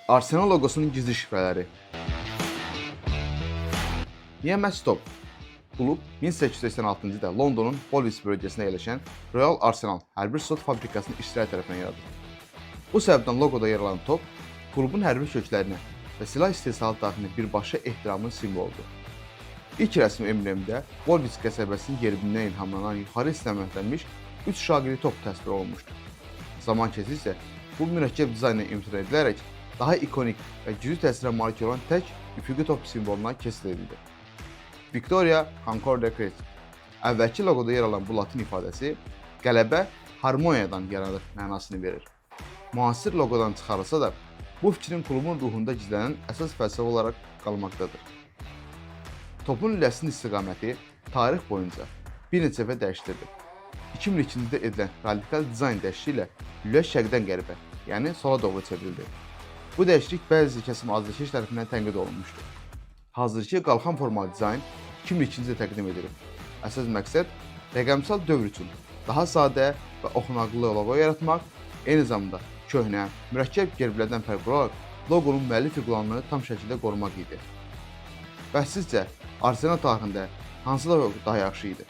Arsenal loqosunun gizli şifrələri. Niyə məhz top? Klub 1886-cı ildə Londonun Hollis bölgəsində yerləşən Royal Arsenal hərbi sot fabrikasının işçiləri tərəfindən yaradılır. Bu səbəbdən loqoda yer alan top klubun hərbi köklərinə və silah istehsalı daxilində birbaşa ehtiramın simvoludur. İlk rəsmi emblemdə Hollis qəsəbəsinin gerbindən ilhamlanan yuxarı istiqamətlənmiş 3 şaqili top təsvir olunmuşdur. Zaman keçdikcə bu mürəkkəb dizaynla imtina edilərək daha ikonik və güclü təsirə malik olan tək üfüqi top simvoluna keçid edildi. Victoria Concordia Crest. Əvvəlki loqoda yer alan bu latin ifadəsi qələbə harmoniyadan yaradır mənasını verir. Müasir loqodan çıxarılsa da, bu fikrin klubun ruhunda gizlənən əsas fəlsəfə olaraq qalmaqdadır. Topun lüləsinin istiqaməti tarix boyunca bir neçə dəfə dəyişdirilib. 2002-ci ildə edilən radikal dizayn dəyişikliyi ilə lülə şərqdən qərbə, yəni sola doğru çevrildi. Bu dəyişiklik bəzi kəsim azyaşlı tərəfindən tənqid olunmuşdur. Hazırki qalxan formalı dizayn 2002-ci ildə təqdim edilib. Əsas məqsəd rəqəmsal dövr üçün daha sadə və oxunaqlı loqo yaratmaq, eyni zamanda köhnə, mürəkkəb gerblərdən fərqli olaraq loqonun müəllif fiqurlarını tam şəkildə qorumaq idi. Bəs sizcə Arsenal tarixində hansı loqo daha yaxşı idi?